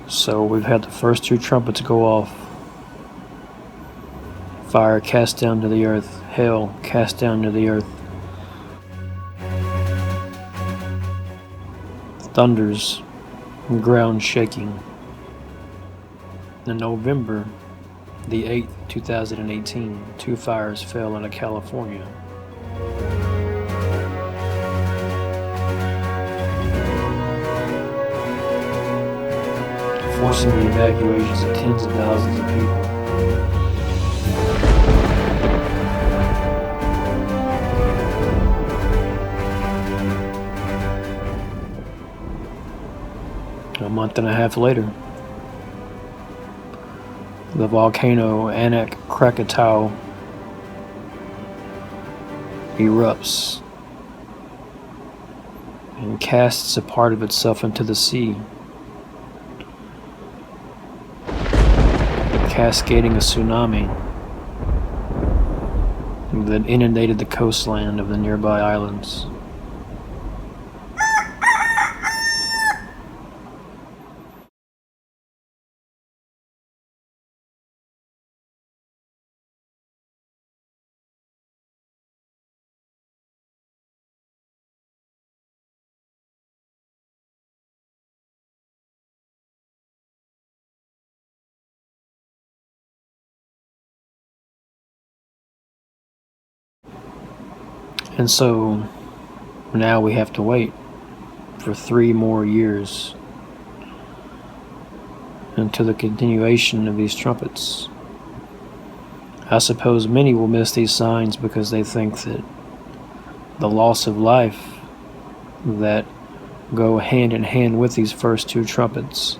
So we've had the first two trumpets go off. Fire cast down to the earth. Hail cast down to the earth. Thunders and ground shaking. In November the 8th, 2018, two fires fell into California. Forcing the evacuations of tens of thousands of people. A month and a half later, the volcano Anak Krakatau erupts and casts a part of itself into the sea, cascading a tsunami that inundated the coastline of the nearby islands. And so now we have to wait for 3 more years until the continuation of these trumpets. I suppose many will miss these signs because they think that the loss of life that go hand in hand with these first two trumpets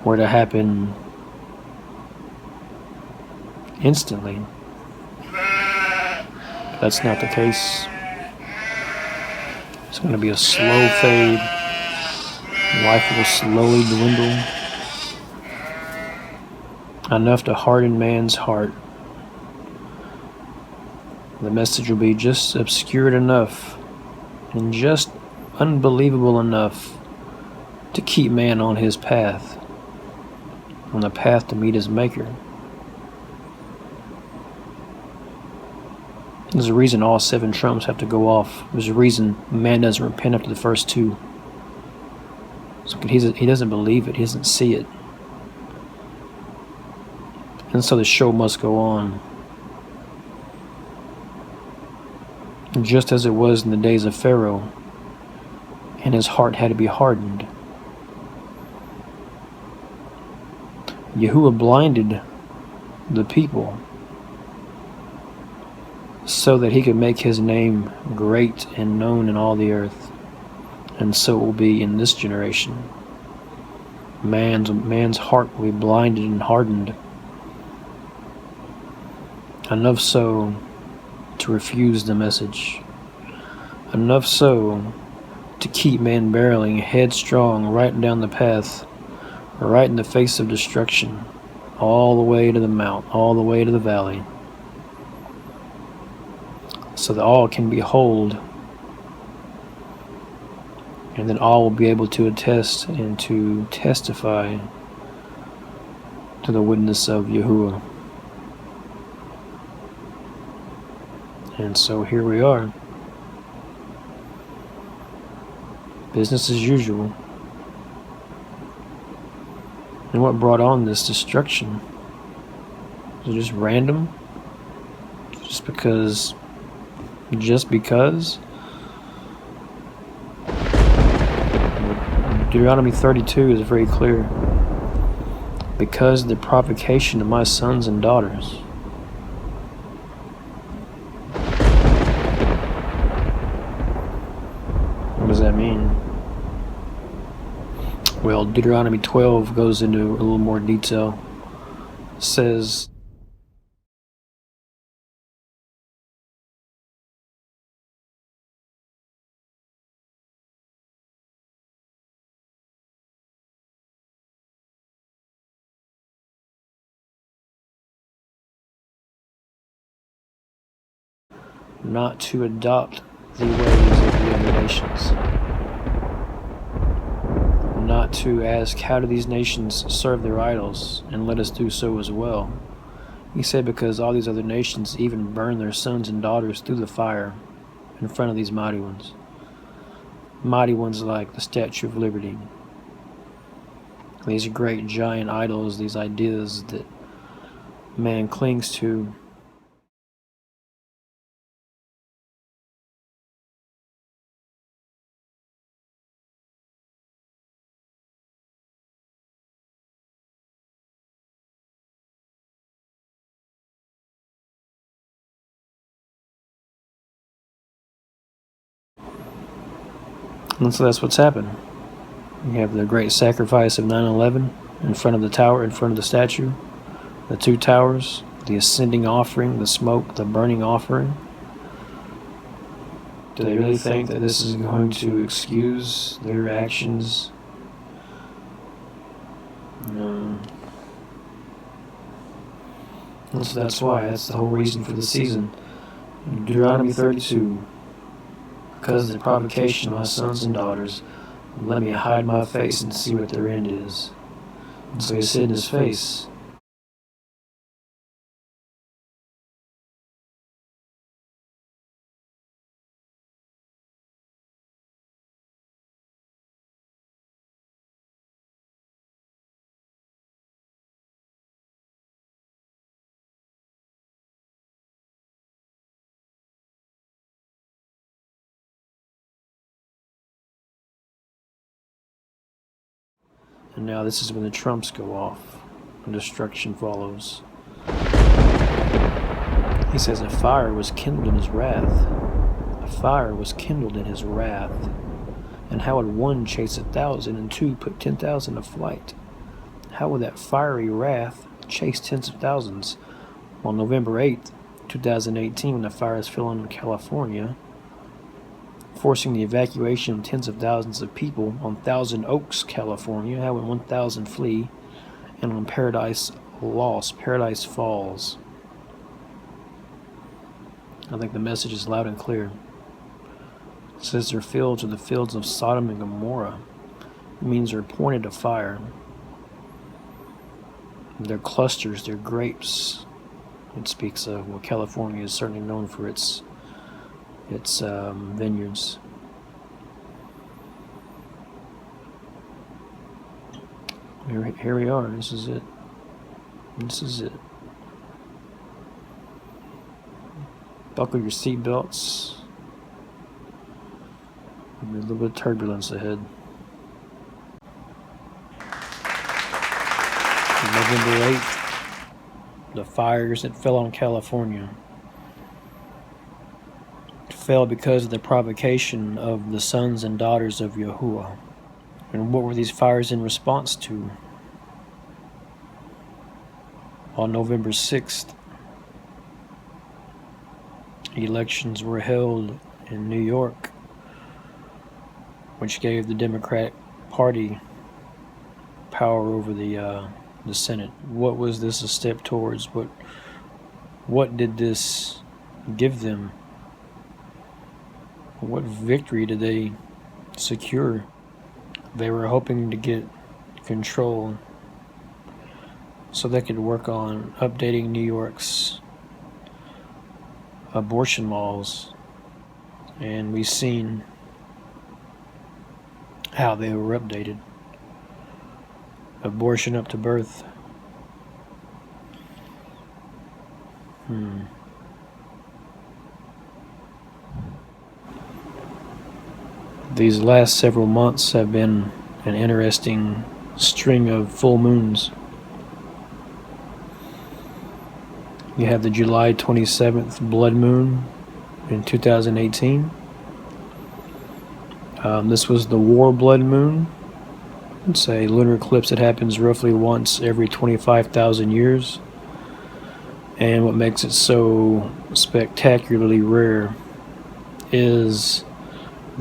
were to happen instantly. That's not the case. It's going to be a slow fade. Life will slowly dwindle, enough to harden man's heart. The message will be just obscured enough and just unbelievable enough to keep man on his path, on the path to meet his maker. There's a reason all 7 trumpets have to go off. There's a reason man doesn't repent after the first 2. So he doesn't believe it. He doesn't see it. And so the show must go on. Just as it was in the days of Pharaoh, and his heart had to be hardened. Yahuwah blinded the people so that he could make his name great and known in all the earth. And so it will be in this generation. Man's heart will be blinded and hardened, enough so to refuse the message, enough so to keep man barreling headstrong right down the path, right in the face of destruction, all the way to the mount, all the way to the valley, so that all can behold, and then all will be able to attest and to testify to the witness of Yahuwah. And so here we are. Business as usual. And what brought on this destruction? Was it just random? Just because? Deuteronomy 32 is very clear. Because of the provocation of my sons and daughters. What does that mean? Well, Deuteronomy 12 goes into a little more detail. It says, not to adopt the ways of the other nations, not not to ask, how do these nations serve their idols, and let us do so as well? He said, because all these other nations even burn their sons and daughters through the fire in front of these mighty ones. Mighty ones like the Statue of Liberty. These great giant idols, these ideas that man clings to. And so that's what's happened. You have the great sacrifice of 9/11 in front of the tower, in front of the statue, the two towers, the ascending offering, the smoke, the burning offering. Do they really think that this is going to excuse their actions? No. And so that's why, that's the whole reason for the season. Deuteronomy 32. Because of the provocation of my sons and daughters, let me hide my face and see what their end is. And so he hid his face. And now this is when the trumps go off and destruction follows. He says a fire was kindled in his wrath. A fire was kindled in his wrath. And how would one chase 1,000 and two put 10,000 to flight? How would that fiery wrath chase tens of thousands? On November 8th, 2018, when the fires fell in California, forcing the evacuation of tens of thousands of people on Thousand Oaks, California, how would 1,000 flee? And on Paradise Lost, Paradise Falls. I think the message is loud and clear. It says their fields are the fields of Sodom and Gomorrah. It means they're pointed to fire. Their clusters, their grapes. It speaks of, well, California is certainly known for its vineyards. Here we are. This is it. This is it. Buckle your seatbelts. There'll be a little bit of turbulence ahead. November 8th, the fires that fell on California fell because of the provocation of the sons and daughters of Yahuwah. And what were these fires in response to? On November 6th, elections were held in New York, which gave the Democratic Party power over the Senate. What was this a step towards? What did this give them? What victory did they secure? They were hoping to get control so they could work on updating New York's abortion laws. And we've seen how they were updated. Abortion up to birth. These last several months have been an interesting string of full moons. You have the July 27th blood moon in 2018. This was the war blood moon. It's a lunar eclipse that happens roughly once every 25,000 years. And what makes it so spectacularly rare is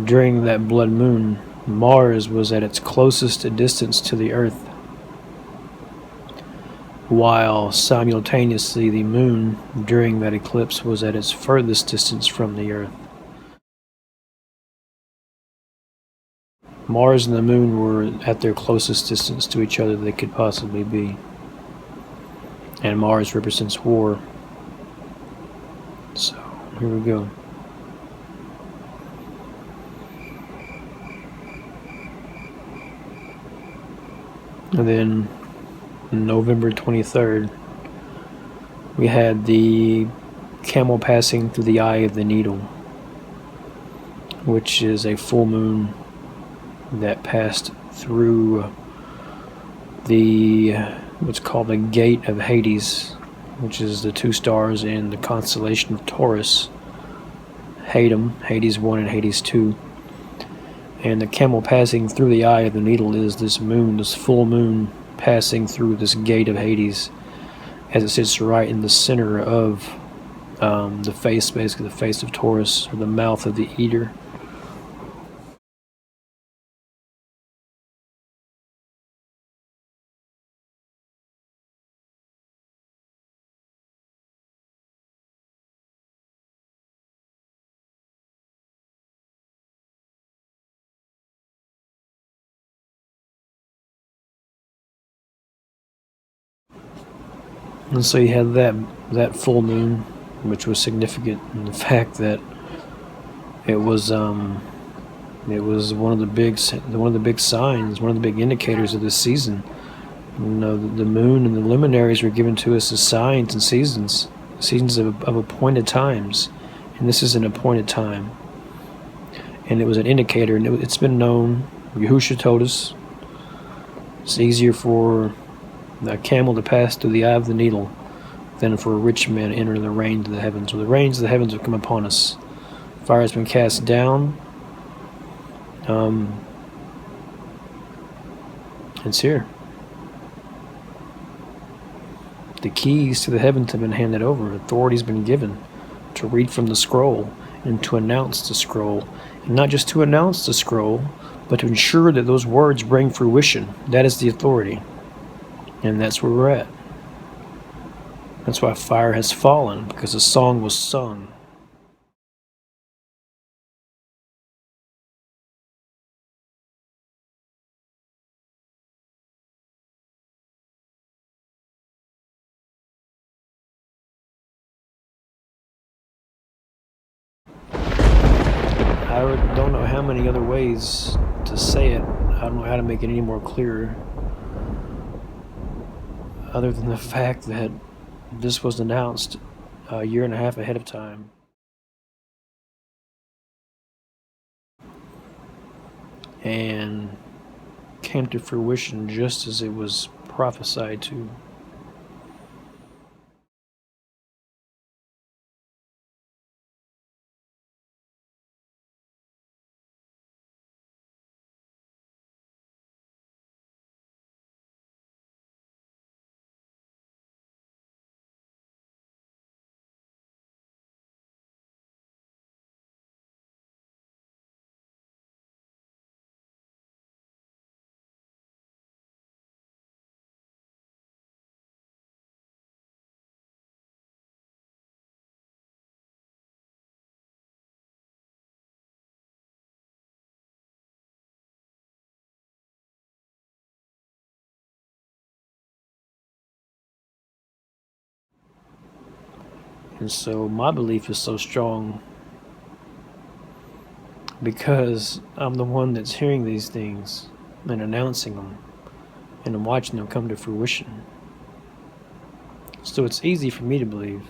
during that blood moon, Mars was at its closest distance to the Earth, while simultaneously the moon during that eclipse was at its furthest distance from the Earth. Mars and the Moon were at their closest distance to each other they could possibly be. And Mars represents war. So, here we go. And then November 23rd, we had the camel passing through the eye of the needle, which is a full moon that passed through what's called the Gate of Hades, which is the two stars in the constellation of Taurus, Hades 1 and Hades 2. And the camel passing through the eye of the needle is this moon, this full moon passing through this Gate of Hades, as it sits right in the center of the face, basically the face of Taurus, or the mouth of the eater. And so you had that full moon, which was significant in the fact that it was one of the big signs, one of the big indicators of this season. You know, the moon and the luminaries were given to us as signs and seasons of appointed times, and this is an appointed time. And it was an indicator, and it's been known. Yahushua told us it's easier for a camel to pass through the eye of the needle than for a rich man to enter the rains of the heavens. So the rains of the heavens have come upon us. Fire has been cast down. It's here. The keys to the heavens have been handed over. Authority has been given to read from the scroll and to announce the scroll. And not just to announce the scroll, but to ensure that those words bring fruition. That is the authority. And that's where we're at. That's why fire has fallen, because the song was sung. I don't know how many other ways to say it. I don't know how to make it any more clear, other than the fact that this was announced a year and a half ahead of time. And came to fruition just as it was prophesied to. And so my belief is so strong because I'm the one that's hearing these things and announcing them, and I'm watching them come to fruition. So it's easy for me to believe.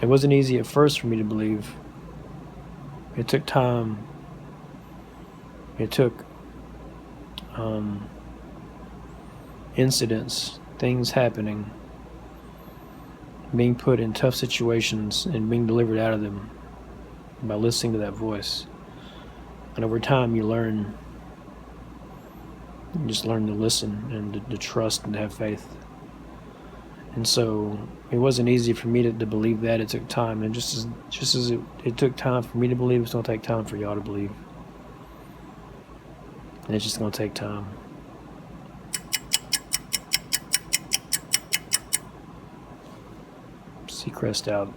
It wasn't easy at first for me to believe. It took time. It took incidents, things happening, being put in tough situations and being delivered out of them by listening to that voice. And over time you just learn to listen and to trust and to have faith. And so it wasn't easy for me to believe that. It took time, and just as it took time for me to believe, it's going to take time for y'all to believe. And it's just going to take time. Seacrest out.